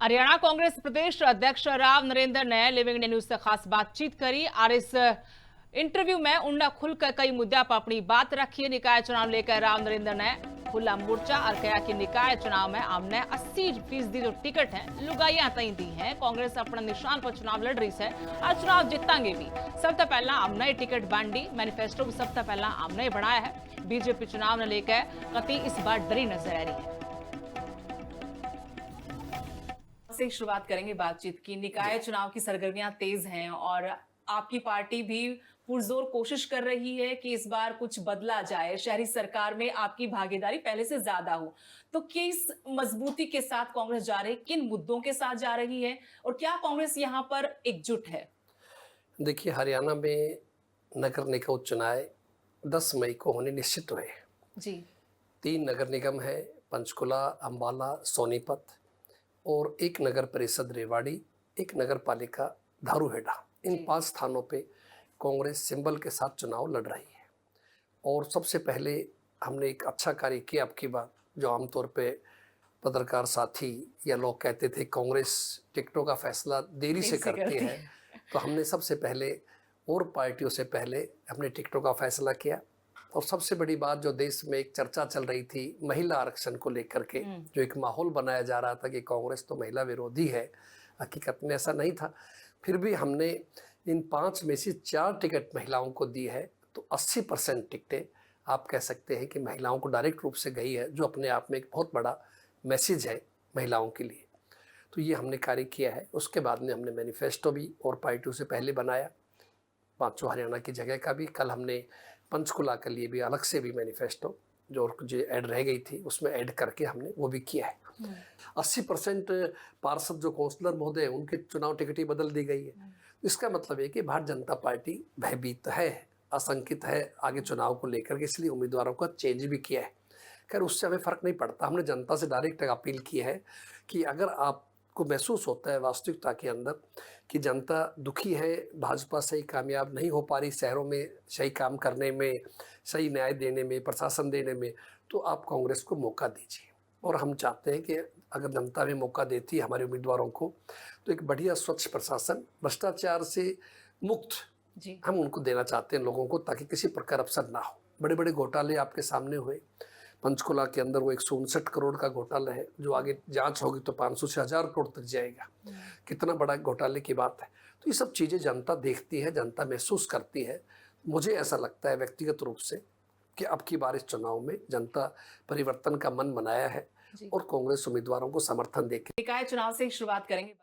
हरियाणा कांग्रेस प्रदेश अध्यक्ष राव नरेंद्र ने living India news से खास बातचीत करी और इस इंटरव्यू में उन्होंने खुलकर कई मुद्दों पर अपनी बात रखी। निकाय चुनाव लेकर राव नरेंद्र ने खुला मोर्चा और कहा कि निकाय चुनाव में हमने 80% जो टिकट है लुगाइया तई दी है। कांग्रेस अपने निशान पर चुनाव लड़ रही है और चुनाव जीतांगे भी। सबसे पहला हमने टिकट बांटी, मैनिफेस्टो भी सबसे पहला हमने बनाया है। बीजेपी चुनाव ने लेकर कति इस बार डरी नजर आ रही है। से शुरुआत करेंगे बातचीत की। निकाय चुनाव की सरगर्मियां तेज हैं और आपकी पार्टी भी पुरजोर कोशिश कर रही है कि इस बार कुछ बदला जाए, शहरी सरकार में आपकी भागीदारी पहले से ज्यादा हो। तो किस मजबूती के साथ कांग्रेस जा रही है, किन मुद्दों के साथ जा रही है और क्या कांग्रेस यहां पर एकजुट है? देखिए, हरियाणा में नगर निगम चुनाव 10 मई को होने निश्चित हुए हैं जी। 3 नगर निगम है, पंचकुला, अंबाला, सोनीपत और एक नगर परिषद रेवाड़ी, एक नगर पालिका धारूहेड़ा। इन 5 स्थानों पे कांग्रेस सिंबल के साथ चुनाव लड़ रही है। और सबसे पहले हमने एक अच्छा कार्य किया। अब की बात जो आमतौर पे पत्रकार साथी या लोग कहते थे कांग्रेस टिकटों का फैसला देरी से करती है, तो हमने सबसे पहले और पार्टियों से पहले अपने टिकटों का फैसला किया। और सबसे बड़ी बात, जो देश में एक चर्चा चल रही थी महिला आरक्षण को लेकर के, जो एक माहौल बनाया जा रहा था कि कांग्रेस तो महिला विरोधी है, हकीकत में ऐसा नहीं था। फिर भी हमने इन 5 में से 4 टिकट महिलाओं को दी है, तो 80% टिकटें आप कह सकते हैं कि महिलाओं को डायरेक्ट रूप से गई है, जो अपने आप में एक बहुत बड़ा मैसेज है महिलाओं के लिए। तो ये हमने कार्य किया है। उसके बाद में हमने मैनिफेस्टो भी और पार्टियों से पहले बनाया, 5 हरियाणा की जगह का भी। कल हमने पंचकुला के लिए भी अलग से भी मैनिफेस्टो जो ऐड रह गई थी उसमें ऐड करके हमने वो भी किया है। 80% पार्षद जो काउंसलर महोदय उनके चुनाव टिकट ही बदल दी गई है। इसका मतलब है कि भारतीय जनता पार्टी भयभीत है, आशंकित है आगे चुनाव को लेकर के, इसलिए उम्मीदवारों का चेंज भी किया है। खैर, उससे हमें फ़र्क नहीं पड़ता। हमने जनता से डायरेक्ट अपील की है कि अगर आपको महसूस होता है वास्तविकता के अंदर कि जनता दुखी है, भाजपा सही कामयाब नहीं हो पा रही शहरों में सही काम करने में, सही न्याय देने में, प्रशासन देने में, तो आप कांग्रेस को मौका दीजिए। और हम चाहते हैं कि अगर जनता भी मौका देती है हमारे उम्मीदवारों को, तो एक बढ़िया स्वच्छ प्रशासन, भ्रष्टाचार से मुक्त जी। हम उनको देना चाहते हैं लोगों को, ताकि किसी प्रकार अवसर ना हो। बड़े बड़े घोटाले आपके सामने हुए। पंचकुला के अंदर वो 159 करोड़ का घोटाला है, जो आगे जांच होगी तो 500 से 1000 करोड़ तक जाएगा। कितना बड़ा घोटाले की बात है। तो ये सब चीज़ें जनता देखती है, जनता महसूस करती है। मुझे ऐसा लगता है व्यक्तिगत रूप से कि अब की बार इस चुनाव में जनता परिवर्तन का मन बनाया है और कांग्रेस उम्मीदवारों को समर्थन देकर निकाय चुनाव से शुरुआत करेंगे।